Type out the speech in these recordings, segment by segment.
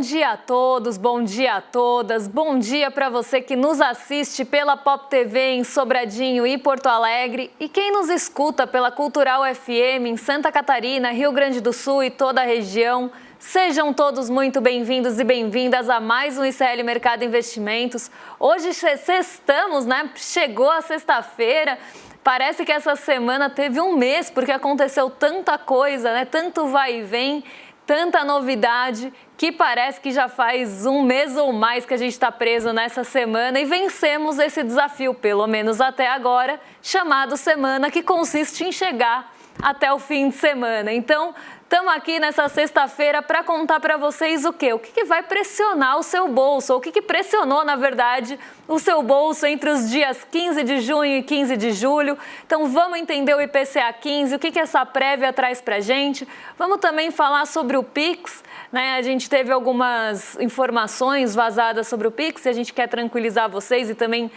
dia a todos, bom dia a todas, bom dia para você que nos assiste pela Pop TV em Sobradinho e Porto Alegre e quem nos escuta pela Cultural FM em Santa Catarina, Rio Grande do Sul e toda a região. Sejam todos muito bem-vindos e bem-vindas a mais um ICL Mercado Investimentos. Hoje sextamos, né? Chegou a sexta-feira. Parece que essa semana teve um mês, porque aconteceu tanta coisa, né? Tanto vai e vem, tanta novidade, que parece que já faz um mês ou mais que a gente está preso nessa semana e vencemos esse desafio, pelo menos até agora, chamado semana, que consiste em chegar até o fim de semana. Então, estamos aqui nessa sexta-feira para contar para vocês o quê? O que vai pressionar o seu bolso, ou o que pressionou, na verdade, o seu bolso entre os dias 15 de junho e 15 de julho. Então, vamos entender o IPCA 15, o que essa prévia traz para a gente. Vamos também falar sobre o Pix, né? A gente teve algumas informações vazadas sobre o Pix e a gente quer tranquilizar vocês e também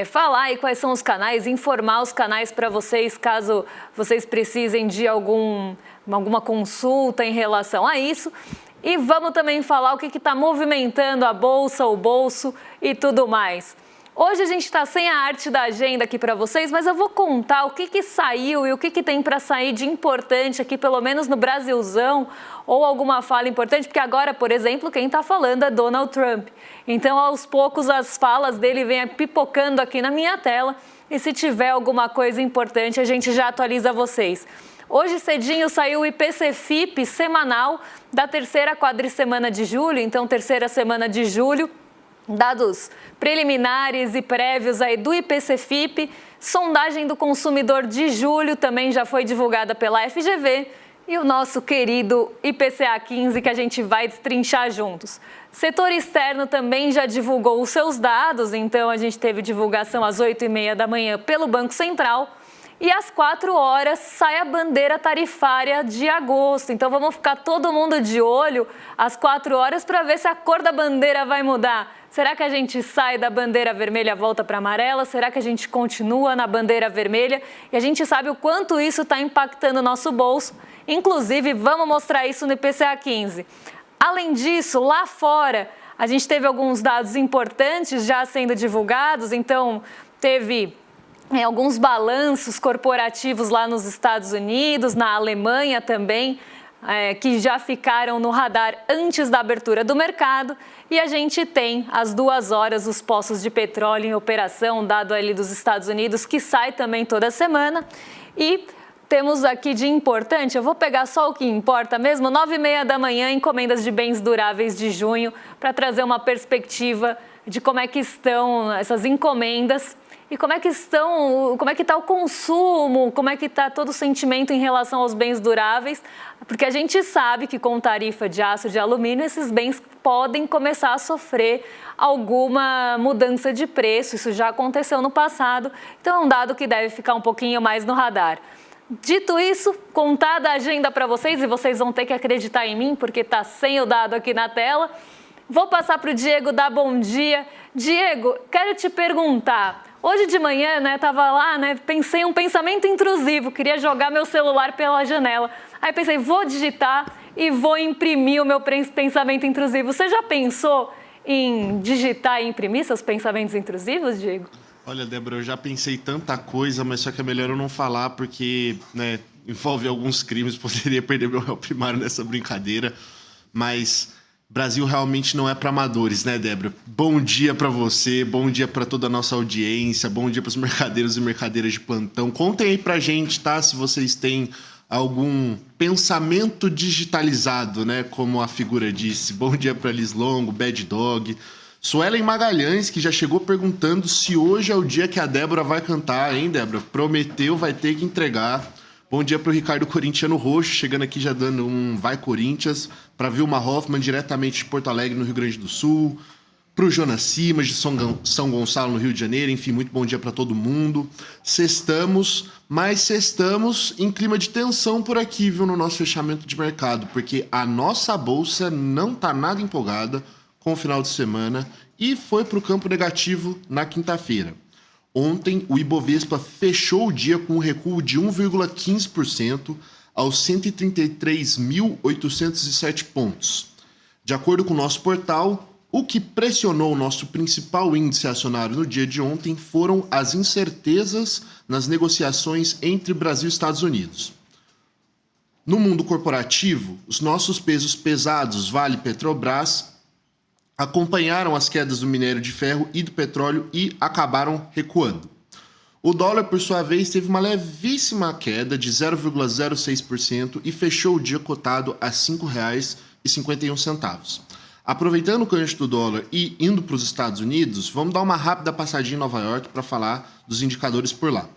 falar aí quais são os canais, informar os canais para vocês, caso vocês precisem de alguma consulta em relação a isso. E vamos também falar o que está movimentando a bolsa, o bolso e tudo mais. Hoje a gente está sem a arte da agenda aqui para vocês, mas eu vou contar o que saiu e o que tem para sair de importante aqui, pelo menos no Brasilzão, ou alguma fala importante, porque agora, por exemplo, quem está falando é Donald Trump. Então, aos poucos, as falas dele vêm pipocando aqui na minha tela e se tiver alguma coisa importante, a gente já atualiza vocês. Hoje cedinho saiu o IPC-FIP semanal da terceira quadricemana de julho, então terceira semana de julho, dados preliminares e prévios aí do IPC-FIP, sondagem do consumidor de julho também já foi divulgada pela FGV e o nosso querido IPCA 15 que a gente vai destrinchar juntos. Setor externo também já divulgou os seus dados, então a gente teve divulgação às 8h30 da manhã pelo Banco Central. E às 4h sai a bandeira tarifária de agosto. Então vamos ficar todo mundo de olho às 4h para ver se a cor da bandeira vai mudar. Será que a gente sai da bandeira vermelha e volta para amarela? Será que a gente continua na bandeira vermelha? E a gente sabe o quanto isso está impactando o nosso bolso. Inclusive, vamos mostrar isso no IPCA 15. Além disso, lá fora, a gente teve alguns dados importantes já sendo divulgados. Então, teve alguns balanços corporativos lá nos Estados Unidos, na Alemanha também, que já ficaram no radar antes da abertura do mercado. E a gente tem às 2h os poços de petróleo em operação, dado ali dos Estados Unidos, que sai também toda semana. E temos aqui de importante, eu vou pegar só o que importa mesmo, 9h30 da manhã, encomendas de bens duráveis de junho, para trazer uma perspectiva de como é que estão essas encomendas. E como é que está o consumo, como é que está todo o sentimento em relação aos bens duráveis, porque a gente sabe que com tarifa de aço, de alumínio, esses bens podem começar a sofrer alguma mudança de preço, isso já aconteceu no passado, então é um dado que deve ficar um pouquinho mais no radar. Dito isso, contada a agenda para vocês, e vocês vão ter que acreditar em mim, porque está sem o dado aqui na tela, vou passar para o Diego dar bom dia. Diego, quero te perguntar, hoje de manhã, né, tava lá, né, pensei um pensamento intrusivo, queria jogar meu celular pela janela. Aí pensei, vou digitar e vou imprimir o meu pensamento intrusivo. Você já pensou em digitar e imprimir seus pensamentos intrusivos, Diego? Olha, Débora, eu já pensei tanta coisa, mas só que é melhor eu não falar porque, né, envolve alguns crimes, poderia perder meu réu primário nessa brincadeira, mas Brasil realmente não é para amadores, né, Débora? Bom dia para você, bom dia para toda a nossa audiência, bom dia para os mercadeiros e mercadeiras de plantão. Contem aí pra gente, tá? Se vocês têm algum pensamento digitalizado, né, como a figura disse. Bom dia para Liz Longo, Bad Dog, Suelen Magalhães, que já chegou perguntando se hoje é o dia que a Débora vai cantar, hein, Débora? Prometeu, vai ter que entregar. Bom dia para o Ricardo Corintiano Roxo, chegando aqui já dando um Vai Corinthians, para Vilma Hoffman, diretamente de Porto Alegre, no Rio Grande do Sul, para o Jonas Simas, de São Gonçalo, no Rio de Janeiro, enfim, muito bom dia para todo mundo. Sextamos, mas sextamos em clima de tensão por aqui, viu, no nosso fechamento de mercado, porque a nossa bolsa não está nada empolgada com o final de semana e foi para o campo negativo na quinta-feira. Ontem, o Ibovespa fechou o dia com um recuo de 1,15% aos 133.807 pontos. De acordo com o nosso portal, o que pressionou o nosso principal índice acionário no dia de ontem foram as incertezas nas negociações entre Brasil e Estados Unidos. No mundo corporativo, os nossos pesos pesados, Vale e Petrobras, acompanharam as quedas do minério de ferro e do petróleo e acabaram recuando. O dólar, por sua vez, teve uma levíssima queda de 0,06% e fechou o dia cotado a R$ 5,51. Aproveitando o gancho do dólar e indo para os Estados Unidos, vamos dar uma rápida passadinha em Nova York para falar dos indicadores por lá.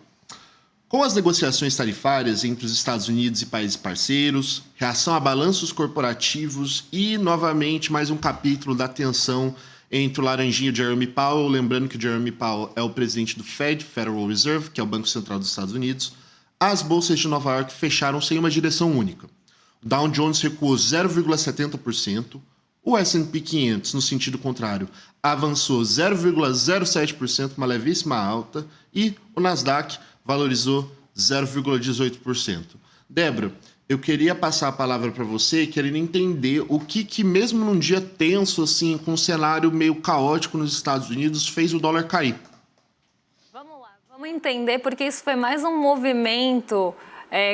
Com as negociações tarifárias entre os Estados Unidos e países parceiros, reação a balanços corporativos e, novamente, mais um capítulo da tensão entre o laranjinho Jeremy Powell, lembrando que o Jeremy Powell é o presidente do Fed, Federal Reserve, que é o Banco Central dos Estados Unidos, as bolsas de Nova York fecharam sem uma direção única. O Dow Jones recuou 0,70%, o S&P 500, no sentido contrário, avançou 0,07%, uma levíssima alta, e o Nasdaq valorizou 0,18%. Débora, eu queria passar a palavra para você, querendo entender o que mesmo num dia tenso, assim, com um cenário meio caótico nos Estados Unidos, fez o dólar cair. Vamos lá, vamos entender, porque isso foi mais um movimento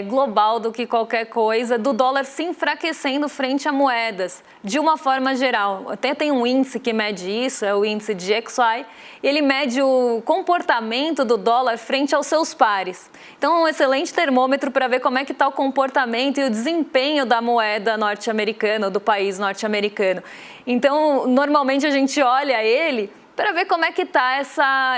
global do que qualquer coisa, do dólar se enfraquecendo frente a moedas, de uma forma geral. Até tem um índice que mede isso, é o índice DXY, ele mede o comportamento do dólar frente aos seus pares. Então, é um excelente termômetro para ver como é que está o comportamento e o desempenho da moeda norte-americana, ou do país norte-americano. Então, normalmente a gente olha ele para ver como é que está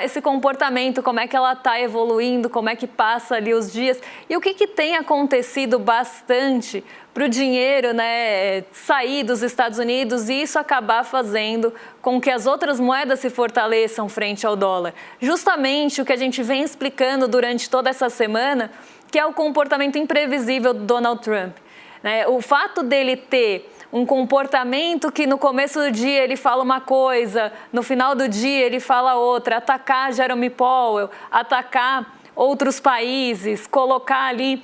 esse comportamento, como é que ela está evoluindo, como é que passa ali os dias e o que tem acontecido bastante para o dinheiro, né, sair dos Estados Unidos e isso acabar fazendo com que as outras moedas se fortaleçam frente ao dólar. Justamente o que a gente vem explicando durante toda essa semana, que é o comportamento imprevisível do Donald Trump, né? O fato dele ter um comportamento que no começo do dia ele fala uma coisa, no final do dia ele fala outra, atacar Jeremy Powell, atacar outros países, colocar ali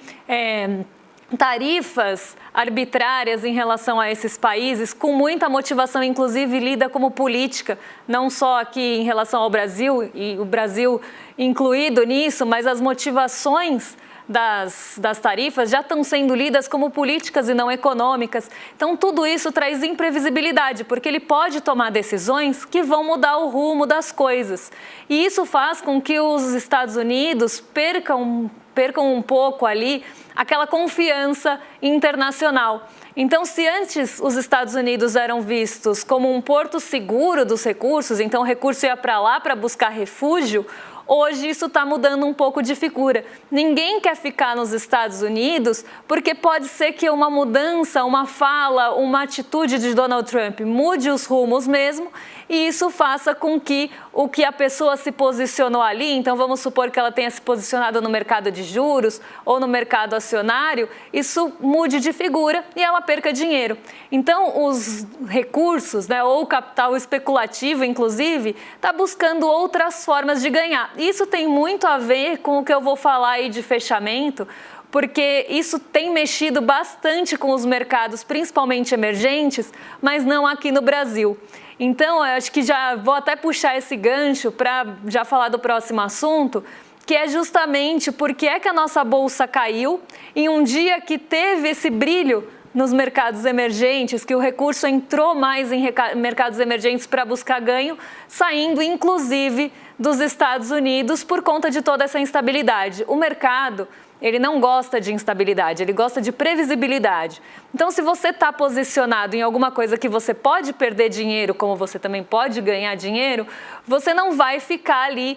tarifas arbitrárias em relação a esses países, com muita motivação, inclusive lida como política, não só aqui em relação ao Brasil, e o Brasil incluído nisso, mas as motivações das tarifas já estão sendo lidas como políticas e não econômicas. Então, tudo isso traz imprevisibilidade, porque ele pode tomar decisões que vão mudar o rumo das coisas. E isso faz com que os Estados Unidos percam um pouco ali aquela confiança internacional. Então, se antes os Estados Unidos eram vistos como um porto seguro dos recursos, então o recurso ia para lá para buscar refúgio, hoje isso está mudando um pouco de figura. Ninguém quer ficar nos Estados Unidos porque pode ser que uma mudança, uma fala, uma atitude de Donald Trump mude os rumos mesmo e isso faça com que o que a pessoa se posicionou ali, então vamos supor que ela tenha se posicionado no mercado de juros ou no mercado acionário, isso mude de figura e ela perca dinheiro. Então os recursos, né, ou o capital especulativo, inclusive, está buscando outras formas de ganhar. Isso tem muito a ver com o que eu vou falar aí de fechamento, porque isso tem mexido bastante com os mercados, principalmente emergentes, mas não aqui no Brasil. Então, eu acho que já vou até puxar esse gancho para já falar do próximo assunto, que é justamente porque é que a nossa bolsa caiu em um dia que teve esse brilho nos mercados emergentes, que o recurso entrou mais em mercados emergentes para buscar ganho, saindo inclusive dos Estados Unidos por conta de toda essa instabilidade. O mercado, ele não gosta de instabilidade, ele gosta de previsibilidade. Então, se você está posicionado em alguma coisa que você pode perder dinheiro, como você também pode ganhar dinheiro, você não vai ficar ali.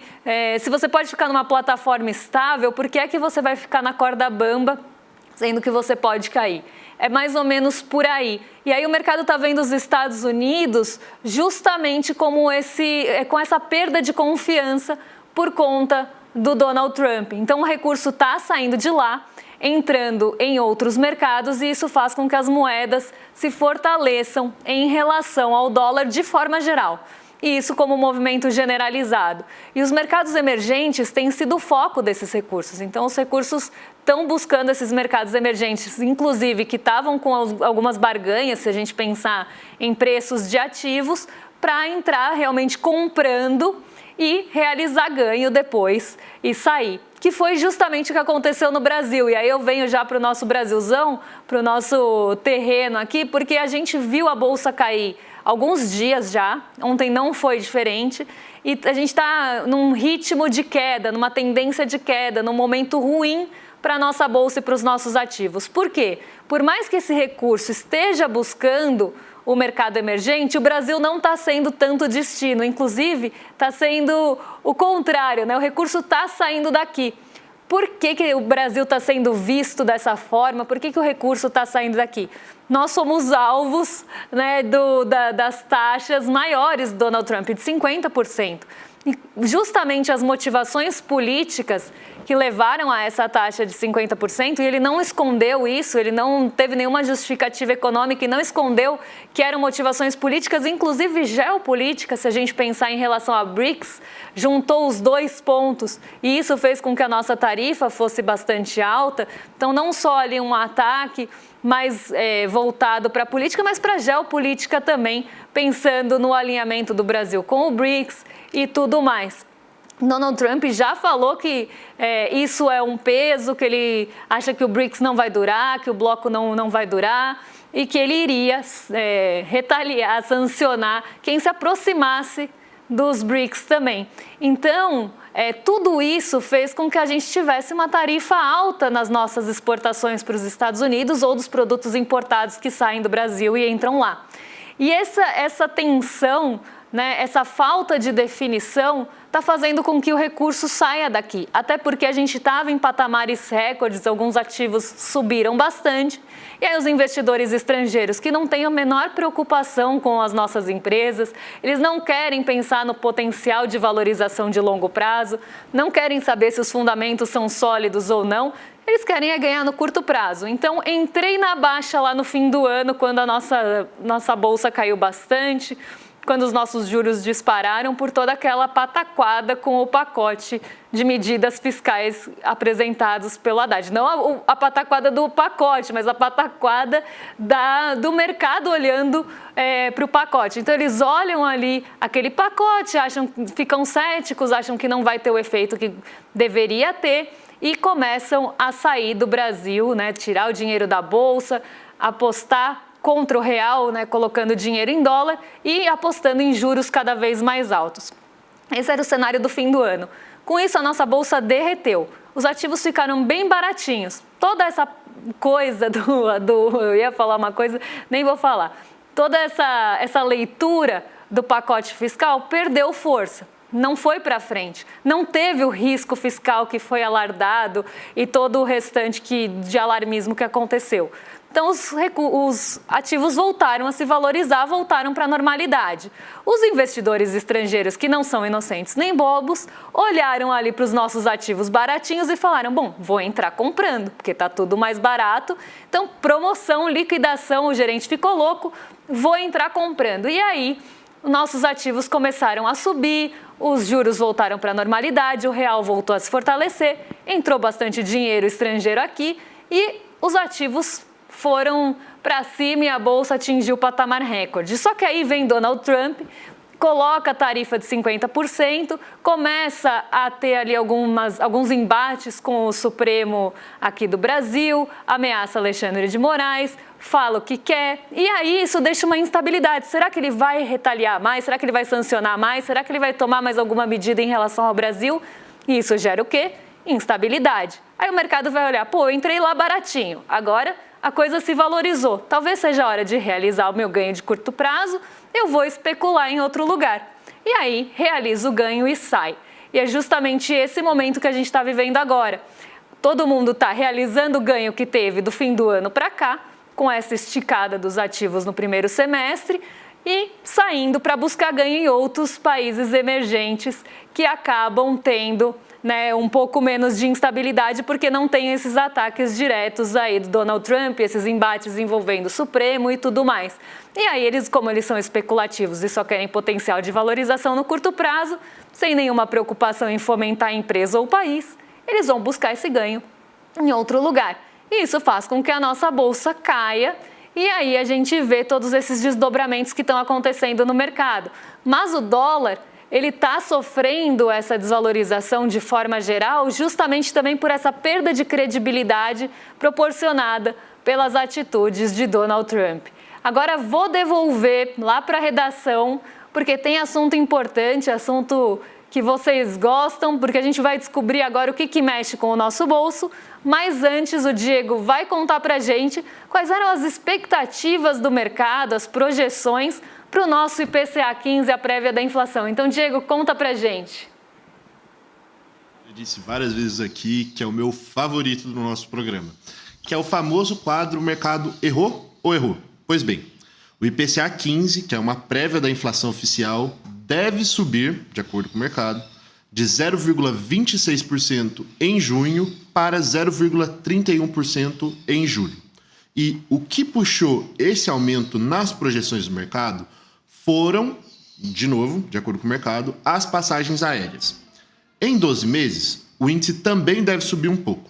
Se você pode ficar numa plataforma estável, por que é que você vai ficar na corda bamba, sendo que você pode cair? É mais ou menos por aí. E aí o mercado está vendo os Estados Unidos justamente como com essa perda de confiança por conta do Donald Trump. Então, o recurso está saindo de lá, entrando em outros mercados e isso faz com que as moedas se fortaleçam em relação ao dólar de forma geral. e isso como um movimento generalizado. E os mercados emergentes têm sido o foco desses recursos. Então, os recursos estão buscando esses mercados emergentes, inclusive que estavam com algumas barganhas, se a gente pensar em preços de ativos, para entrar realmente comprando e realizar ganho depois e sair. Que foi justamente o que aconteceu no Brasil. E aí eu venho já para o nosso Brasilzão, para o nosso terreno aqui, porque a gente viu a Bolsa cair alguns dias já, ontem não foi diferente, e a gente está num ritmo de queda, numa tendência de queda, num momento ruim para a nossa Bolsa e para os nossos ativos. Por quê? Por mais que esse recurso esteja buscando o mercado emergente, o Brasil não está sendo tanto destino, inclusive está sendo o contrário, né? O recurso está saindo daqui. Por que o Brasil está sendo visto dessa forma? Por que o recurso está saindo daqui? Nós somos alvos, né, das taxas maiores do Donald Trump, de 50%. E justamente as motivações políticas que levaram a essa taxa de 50%, e ele não escondeu isso, ele não teve nenhuma justificativa econômica e não escondeu que eram motivações políticas, inclusive geopolíticas, se a gente pensar em relação a BRICS, juntou os dois pontos e isso fez com que a nossa tarifa fosse bastante alta. Então, não só ali um ataque mais voltado para a política, mas para a geopolítica também, pensando no alinhamento do Brasil com o BRICS e tudo mais. Donald Trump já falou que isso é um peso, que ele acha que o BRICS não vai durar, que o bloco não vai durar e que ele iria retaliar, sancionar quem se aproximasse dos BRICS também. Então, tudo isso fez com que a gente tivesse uma tarifa alta nas nossas exportações para os Estados Unidos ou dos produtos importados que saem do Brasil e entram lá. E essa tensão, né, essa falta de definição está fazendo com que o recurso saia daqui. Até porque a gente estava em patamares recordes, alguns ativos subiram bastante. E aí os investidores estrangeiros que não têm a menor preocupação com as nossas empresas, eles não querem pensar no potencial de valorização de longo prazo, não querem saber se os fundamentos são sólidos ou não, eles querem ganhar no curto prazo. Então, entrei na baixa lá no fim do ano, quando a nossa bolsa caiu bastante, quando os nossos juros dispararam por toda aquela pataquada com o pacote de medidas fiscais apresentados pelo Haddad. Não a pataquada do pacote, mas a pataquada do mercado olhando para o pacote. Então, eles olham ali aquele pacote, ficam céticos, acham que não vai ter o efeito que deveria ter e começam a sair do Brasil, né, tirar o dinheiro da bolsa, apostar contra o real, né, colocando dinheiro em dólar e apostando em juros cada vez mais altos. Esse era o cenário do fim do ano. Com isso, a nossa bolsa derreteu. Os ativos ficaram bem baratinhos. Toda essa coisa eu ia falar uma coisa, nem vou falar. Toda essa leitura do pacote fiscal perdeu força. Não foi para frente, não teve o risco fiscal que foi alardado e todo o restante de alarmismo que aconteceu. Então, os ativos voltaram a se valorizar, voltaram para a normalidade. Os investidores estrangeiros, que não são inocentes nem bobos, olharam ali para os nossos ativos baratinhos e falaram, bom, vou entrar comprando, porque está tudo mais barato. Então, promoção, liquidação, o gerente ficou louco, vou entrar comprando. E aí, nossos ativos começaram a subir, os juros voltaram para a normalidade, o real voltou a se fortalecer, entrou bastante dinheiro estrangeiro aqui e os ativos foram para cima e a bolsa atingiu o patamar recorde. Só que aí vem Donald Trump, coloca a tarifa de 50%, começa a ter ali alguns embates com o Supremo aqui do Brasil, ameaça Alexandre de Moraes, fala o que quer, e aí isso deixa uma instabilidade. Será que ele vai retaliar mais? Será que ele vai sancionar mais? Será que ele vai tomar mais alguma medida em relação ao Brasil? E isso gera o quê? Instabilidade. Aí o mercado vai olhar, pô, eu entrei lá baratinho, agora a coisa se valorizou. Talvez seja a hora de realizar o meu ganho de curto prazo, eu vou especular em outro lugar. E aí, realiza o ganho e sai. E é justamente esse momento que a gente está vivendo agora. Todo mundo está realizando o ganho que teve do fim do ano para cá, com essa esticada dos ativos no primeiro semestre, e saindo para buscar ganho em outros países emergentes que acabam tendo né, um pouco menos de instabilidade, porque não tem esses ataques diretos aí do Donald Trump, esses embates envolvendo o Supremo e tudo mais. E aí eles, como eles são especulativos e só querem potencial de valorização no curto prazo, sem nenhuma preocupação em fomentar a empresa ou o país, eles vão buscar esse ganho em outro lugar. E isso faz com que a nossa bolsa caia, e aí a gente vê todos esses desdobramentos que estão acontecendo no mercado. Mas o dólar, ele está sofrendo essa desvalorização de forma geral, justamente também por essa perda de credibilidade proporcionada pelas atitudes de Donald Trump. Agora vou devolver lá para a redação, porque tem assunto importante, assunto que vocês gostam, porque a gente vai descobrir agora o que mexe com o nosso bolso. Mas antes o Diego vai contar para a gente quais eram as expectativas do mercado, as projeções para o nosso IPCA 15, a prévia da inflação. Então, Diego, conta para a gente. Eu disse várias vezes aqui que é o meu favorito do nosso programa, que é o famoso quadro "O mercado errou ou errou?". Pois bem, o IPCA 15, que é uma prévia da inflação oficial, deve subir, de acordo com o mercado, de 0,26% em junho para 0,31% em julho. E o que puxou esse aumento nas projeções do mercado foram, de novo, de acordo com o mercado, as passagens aéreas. Em 12 meses, o índice também deve subir um pouco,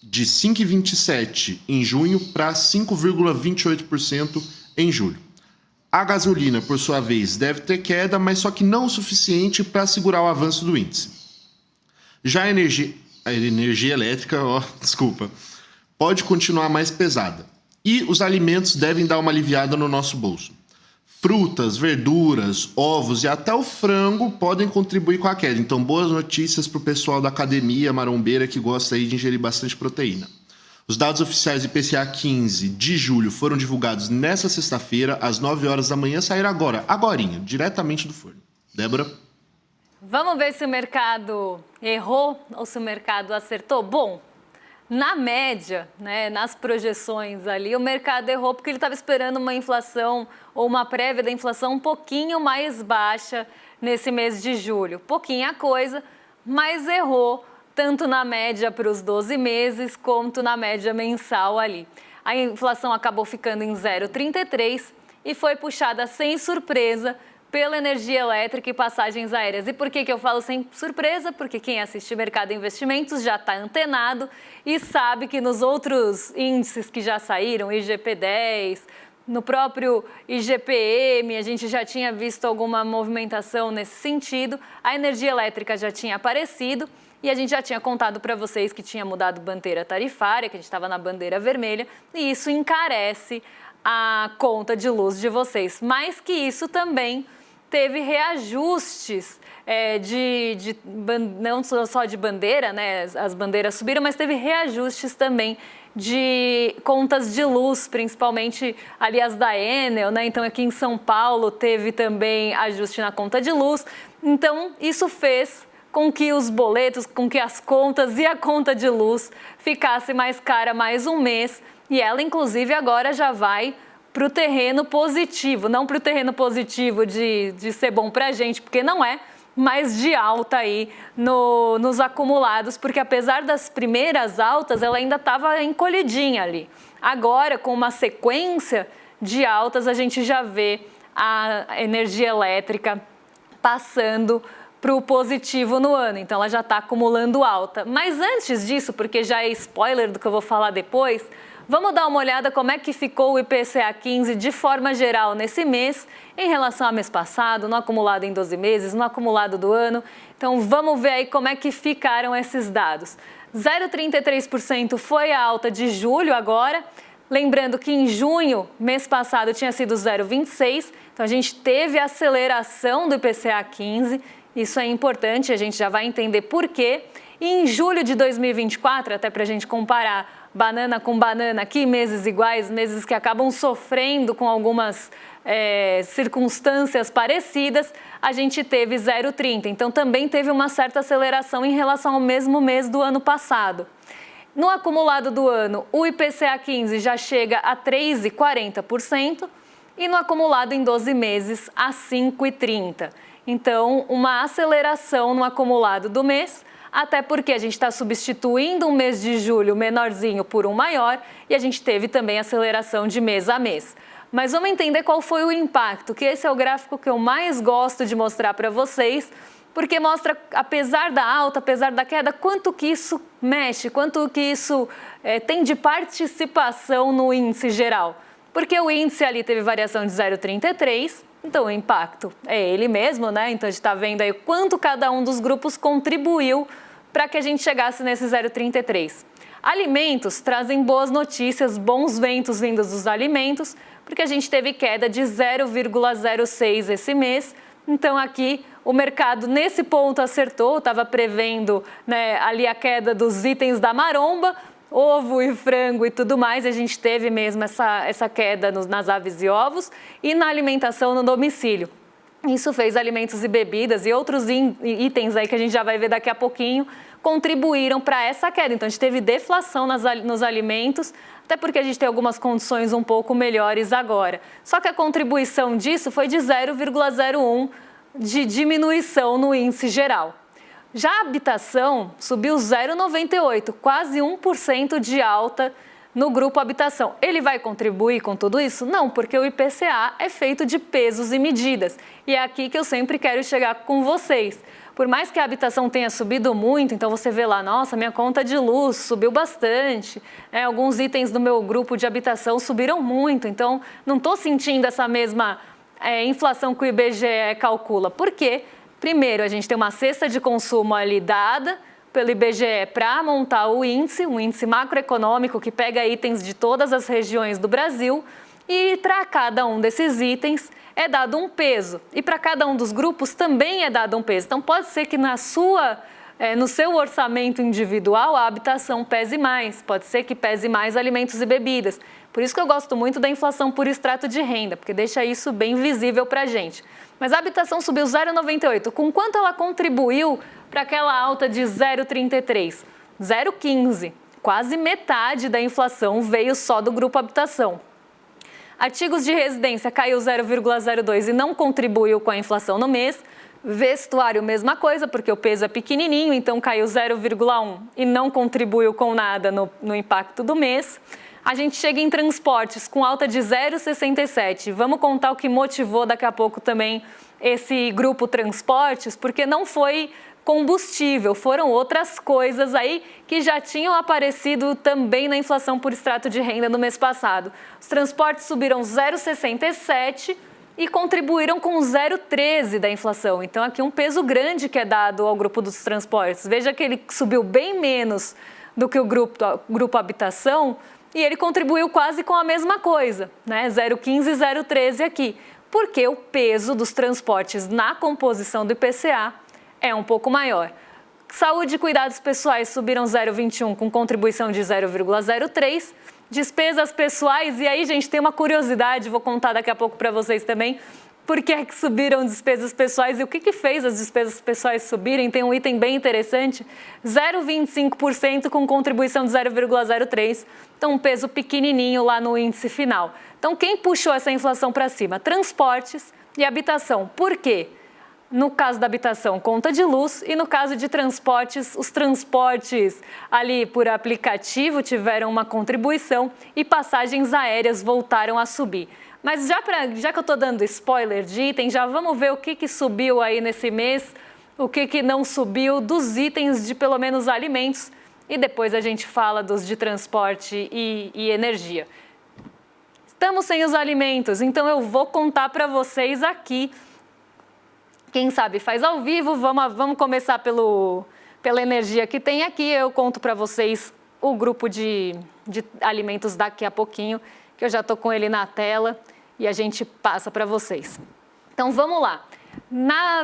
de 5,27% em junho para 5,28% em julho. A gasolina, por sua vez, deve ter queda, mas só que não o suficiente para segurar o avanço do índice. Já a energia elétrica, pode continuar mais pesada. E os alimentos devem dar uma aliviada no nosso bolso. Frutas, verduras, ovos e até o frango podem contribuir com a queda. Então, boas notícias para o pessoal da academia marombeira que gosta aí de ingerir bastante proteína. Os dados oficiais do IPCA 15 de julho foram divulgados nesta sexta-feira, às 9 horas da manhã, saíram agorinha, diretamente do forno. Débora? Vamos ver se o mercado errou ou se o mercado acertou? Bom, na média, né, nas projeções ali, o mercado errou porque ele estava esperando uma inflação ou uma prévia da inflação um pouquinho mais baixa nesse mês de julho. Pouquinha coisa, mas errou tanto na média para os 12 meses quanto na média mensal ali. A inflação acabou ficando em 0,33 e foi puxada sem surpresa pela energia elétrica e passagens aéreas. E por que eu falo sem surpresa? Porque quem assiste Mercado de Investimentos já está antenado e sabe que nos outros índices que já saíram, IGP-10, no próprio IGPM, a gente já tinha visto alguma movimentação nesse sentido. A energia elétrica já tinha aparecido e a gente já tinha contado para vocês que tinha mudado bandeira tarifária, que a gente estava na bandeira vermelha, e isso encarece a conta de luz de vocês. Mais que isso também teve reajustes não só de bandeira, né? As bandeiras subiram, mas teve reajustes também de contas de luz, principalmente ali as da Enel, né? Então aqui em São Paulo teve também ajuste na conta de luz. Então isso fez com que os boletos, com que as contas e a conta de luz ficasse mais cara mais um mês, e ela inclusive agora já vai para o terreno positivo, não para o terreno positivo de ser bom para a gente, porque não é, mas de alta aí nos acumulados, porque apesar das primeiras altas, ela ainda estava encolhidinha ali. Agora, com uma sequência de altas, a gente já vê a energia elétrica passando para o positivo no ano, então ela já está acumulando alta. Mas antes disso, porque já é spoiler do que eu vou falar depois, vamos dar uma olhada como é que ficou o IPCA 15 de forma geral nesse mês, em relação ao mês passado, no acumulado em 12 meses, no acumulado do ano. Então vamos ver aí como é que ficaram esses dados. 0,33% foi a alta de julho agora. Lembrando que em junho, mês passado, tinha sido 0,26%. Então a gente teve aceleração do IPCA 15%. Isso é importante, a gente já vai entender por quê. E em julho de 2024, até para a gente comparar banana com banana aqui, meses iguais, meses que acabam sofrendo com algumas circunstâncias parecidas, a gente teve 0,30. Então também teve uma certa aceleração em relação ao mesmo mês do ano passado. No acumulado do ano, o IPCA 15 já chega a 3,40% e no acumulado em 12 meses a 5,30%. Então, uma aceleração no acumulado do mês, até porque a gente está substituindo um mês de julho menorzinho por um maior e a gente teve também aceleração de mês a mês. Mas vamos entender qual foi o impacto, que esse é o gráfico que eu mais gosto de mostrar para vocês, porque mostra, apesar da alta, apesar da queda, quanto que isso mexe, quanto que isso tem de participação no índice geral. Porque o índice ali teve variação de 0,33, então o impacto é ele mesmo, né? Então a gente está vendo aí quanto cada um dos grupos contribuiu para que a gente chegasse nesse 0,33. Alimentos trazem boas notícias, bons ventos vindos dos alimentos, porque a gente teve queda de 0,06 esse mês. Então aqui o mercado nesse ponto acertou, estava prevendo, né, ali a queda dos itens da maromba, ovo e frango e tudo mais, a gente teve mesmo essa queda nas aves e ovos e na alimentação no domicílio. Isso fez alimentos e bebidas e outros itens aí que a gente já vai ver daqui a pouquinho, contribuíram para essa queda. Então a gente teve deflação nos alimentos, até porque a gente tem algumas condições um pouco melhores agora. Só que a contribuição disso foi de 0,01 de diminuição no índice geral. Já a habitação subiu 0,98, quase 1% de alta no grupo habitação. Ele vai contribuir com tudo isso? Não, porque o IPCA é feito de pesos e medidas. E é aqui que eu sempre quero chegar com vocês. Por mais que a habitação tenha subido muito, então você vê lá, nossa, minha conta de luz subiu bastante, alguns itens do meu grupo de habitação subiram muito, então não estou sentindo essa mesma inflação que o IBGE calcula. Por quê? Primeiro, a gente tem uma cesta de consumo ali dada pelo IBGE para montar o índice, um índice macroeconômico que pega itens de todas as regiões do Brasil e para cada um desses itens é dado um peso e para cada um dos grupos também é dado um peso. Então pode ser que no seu orçamento individual a habitação pese mais, pode ser que pese mais alimentos e bebidas. Por isso que eu gosto muito da inflação por extrato de renda, porque deixa isso bem visível para a gente. Mas a habitação subiu 0,98. Com quanto ela contribuiu para aquela alta de 0,33? 0,15. Quase metade da inflação veio só do grupo habitação. Artigos de residência caiu 0,02 e não contribuiu com a inflação no mês. Vestuário, mesma coisa, porque o peso é pequenininho, então caiu 0,1 e não contribuiu com nada no impacto do mês. A gente chega em transportes com alta de 0,67. Vamos contar o que motivou daqui a pouco também esse grupo transportes, porque não foi combustível, foram outras coisas aí que já tinham aparecido também na inflação por extrato de renda no mês passado. Os transportes subiram 0,67 e contribuíram com 0,13 da inflação. Então aqui um peso grande que é dado ao grupo dos transportes. Veja que ele subiu bem menos do que o grupo habitação, e ele contribuiu quase com a mesma coisa, né? 0,15 e 0,13 aqui, porque o peso dos transportes na composição do IPCA é um pouco maior. Saúde e cuidados pessoais subiram 0,21 com contribuição de 0,03. Despesas pessoais, e aí, gente, tem uma curiosidade, vou contar daqui a pouco para vocês também, por que é que subiram despesas pessoais e o que fez as despesas pessoais subirem. Tem um item bem interessante, 0,25% com contribuição de 0,03%. Então, um peso pequenininho lá no índice final. Então, quem puxou essa inflação para cima? Transportes e habitação. Por quê? No caso da habitação, conta de luz, e no caso de transportes, os transportes ali por aplicativo tiveram uma contribuição e passagens aéreas voltaram a subir. Mas já que eu estou dando spoiler de item, já vamos ver o que subiu aí nesse mês, o que não subiu dos itens de pelo menos alimentos, e depois a gente fala dos de transporte e energia. Estamos sem os alimentos, então eu vou contar para vocês aqui. Quem sabe faz ao vivo, vamos começar pela energia que tem aqui. Eu conto para vocês o grupo de alimentos daqui a pouquinho, que eu já estou com ele na tela e a gente passa para vocês. Então vamos lá.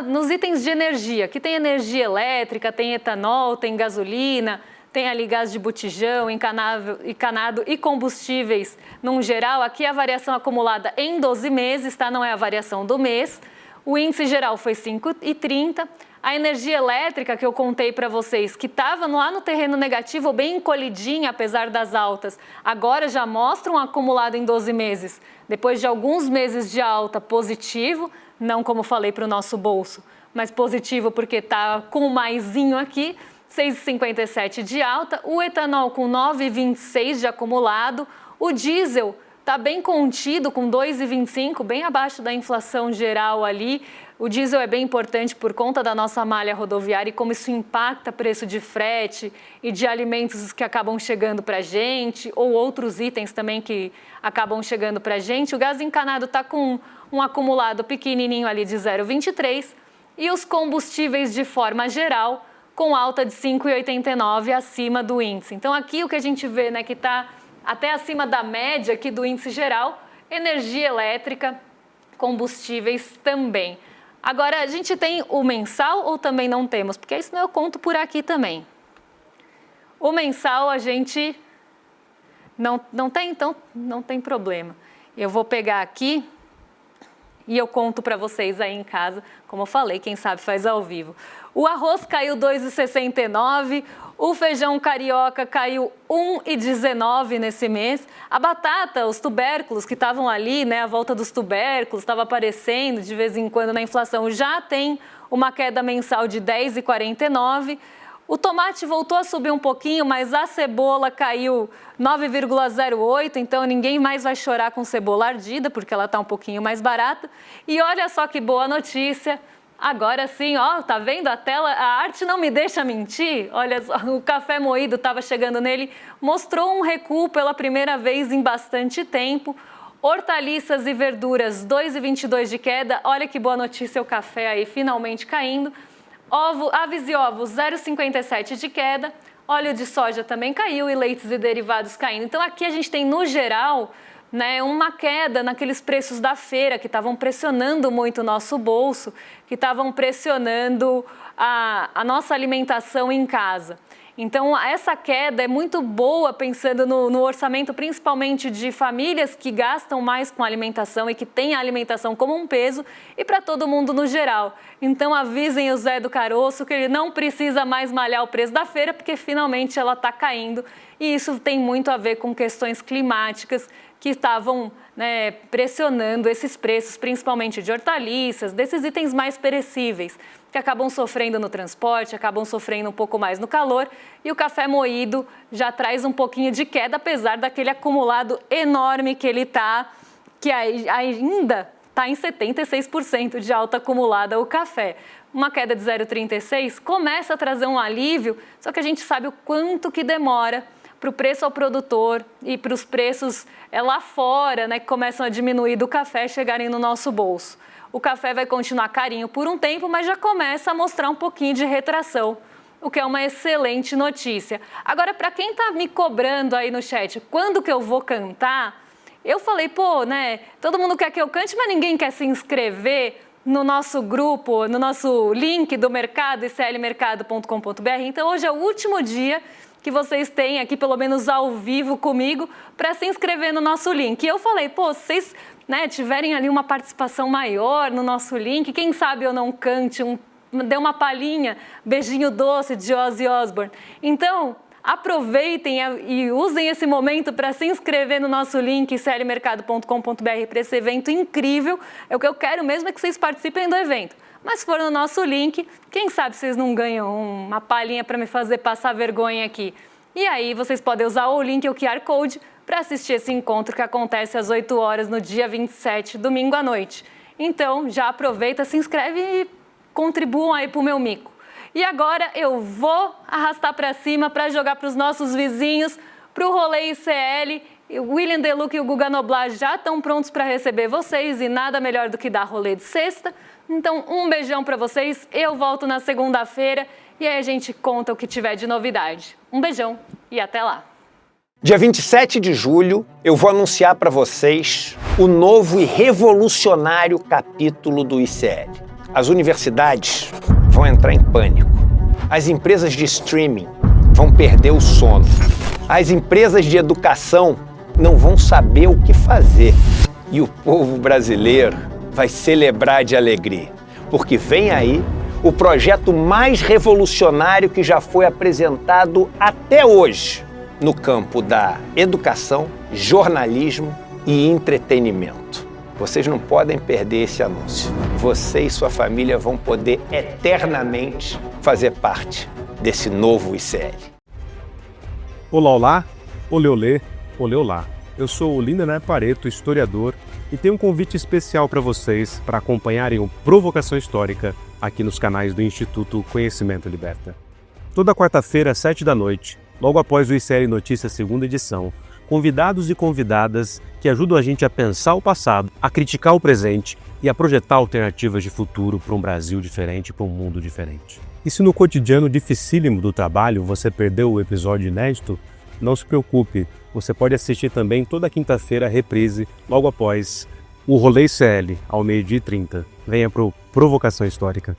Nos itens de energia, que tem energia elétrica, tem etanol, tem gasolina, tem ali gás de botijão, encanado e combustíveis num geral. Aqui a variação acumulada em 12 meses, tá? Não é a variação do mês. O índice geral foi 5,30. A energia elétrica que eu contei para vocês, que estava lá no terreno negativo, bem encolhidinha, apesar das altas, agora já mostra um acumulado em 12 meses. Depois de alguns meses de alta, positivo, não como falei para o nosso bolso, mas positivo porque está com o maisinho aqui, 6,57 de alta, o etanol com 9,26 de acumulado, o diesel está bem contido com 2,25, bem abaixo da inflação geral ali. O diesel é bem importante por conta da nossa malha rodoviária e como isso impacta o preço de frete e de alimentos que acabam chegando para a gente, ou outros itens também que acabam chegando para a gente. O gás encanado está com um acumulado pequenininho ali de 0,23 e os combustíveis de forma geral com alta de 5,89 acima do índice. Então aqui o que a gente vê, né, que está até acima da média aqui do índice geral, energia elétrica, combustíveis também. Agora, a gente tem o mensal ou também não temos? Porque isso eu conto por aqui também. O mensal a gente não tem, então não tem problema. Eu vou pegar aqui e eu conto para vocês aí em casa. Como eu falei, quem sabe faz ao vivo. O arroz caiu 2,69, o feijão carioca caiu 1,19 nesse mês. A batata, os tubérculos que estavam ali, né, a volta dos tubérculos, estava aparecendo de vez em quando na inflação, já tem uma queda mensal de 10,49. O tomate voltou a subir um pouquinho, mas a cebola caiu 9,08, então ninguém mais vai chorar com cebola ardida, porque ela está um pouquinho mais barata. E olha só que boa notícia, agora sim, ó, tá vendo a tela? A arte não me deixa mentir. Olha só, o café moído estava chegando nele, mostrou um recuo pela primeira vez em bastante tempo. Hortaliças e verduras, 2,22 de queda. Olha que boa notícia, o café aí finalmente caindo. Aves e ovos, 0,57 de queda, óleo de soja também caiu e leites e derivados caindo. Então aqui a gente tem, no geral, né, uma queda naqueles preços da feira que estavam pressionando muito o nosso bolso, que estavam pressionando a nossa alimentação em casa. Então, essa queda é muito boa pensando no orçamento, principalmente de famílias que gastam mais com alimentação e que têm a alimentação como um peso e para todo mundo no geral. Então, avisem o Zé do Caroço que ele não precisa mais malhar o preço da feira porque finalmente ela está caindo e isso tem muito a ver com questões climáticas que estavam, né, pressionando esses preços, principalmente de hortaliças, desses itens mais perecíveis, que acabam sofrendo no transporte, acabam sofrendo um pouco mais no calor, e o café moído já traz um pouquinho de queda, apesar daquele acumulado enorme que ele está, que ainda está em 76% de alta acumulada o café. Uma queda de 0,36 começa a trazer um alívio, só que a gente sabe o quanto que demora para o preço ao produtor e para os preços lá fora, né, que começam a diminuir do café, chegarem no nosso bolso. O café vai continuar carinho por um tempo, mas já começa a mostrar um pouquinho de retração, o que é uma excelente notícia. Agora, para quem está me cobrando aí no chat, quando que eu vou cantar? Eu falei, pô, né, todo mundo quer que eu cante, mas ninguém quer se inscrever no nosso grupo, no nosso link do mercado, iclmercado.com.br. Então, hoje é o último dia que vocês têm aqui, pelo menos ao vivo comigo, para se inscrever no nosso link. E eu falei, pô, vocês, né, tiverem ali uma participação maior no nosso link, quem sabe eu não cante, dê uma palhinha, beijinho doce de Ozzy Osbourne. Então, aproveitem e usem esse momento para se inscrever no nosso link, iclmercado.com.br, para esse evento incrível. O que eu quero mesmo é que vocês participem do evento. Mas se for no nosso link, quem sabe vocês não ganham uma palhinha para me fazer passar vergonha aqui. E aí vocês podem usar o link, o QR Code, para assistir esse encontro que acontece às 8 horas no dia 27, domingo à noite. Então, já aproveita, se inscreve e contribuam aí para o meu mico. E agora eu vou arrastar para cima para jogar para os nossos vizinhos, para o rolê ICL. O William Deluca e o Guga Noblar já estão prontos para receber vocês e nada melhor do que dar rolê de sexta. Então, um beijão para vocês, eu volto na segunda-feira e aí a gente conta o que tiver de novidade. Um beijão e até lá! Dia 27 de julho, eu vou anunciar para vocês o novo e revolucionário capítulo do ICL. As universidades vão entrar em pânico. As empresas de streaming vão perder o sono. As empresas de educação não vão saber o que fazer. E o povo brasileiro vai celebrar de alegria, porque vem aí o projeto mais revolucionário que já foi apresentado até hoje no campo da educação, jornalismo e entretenimento. Vocês não podem perder esse anúncio. Você e sua família vão poder eternamente fazer parte desse novo ICL. Olá, olá, olê, olê, olê, olá. Eu sou o Lindener Pareto, historiador, e tenho um convite especial para vocês para acompanharem o Provocação Histórica aqui nos canais do Instituto Conhecimento Liberta. Toda quarta-feira, às 7 da noite, logo após o ICL Notícias segunda edição, convidados e convidadas que ajudam a gente a pensar o passado, a criticar o presente e a projetar alternativas de futuro para um Brasil diferente, para um mundo diferente. E se no cotidiano dificílimo do trabalho você perdeu o episódio inédito, não se preocupe, você pode assistir também toda quinta-feira a reprise, logo após o Rolê ICL, ao 12h30. Venha para o Provocação Histórica.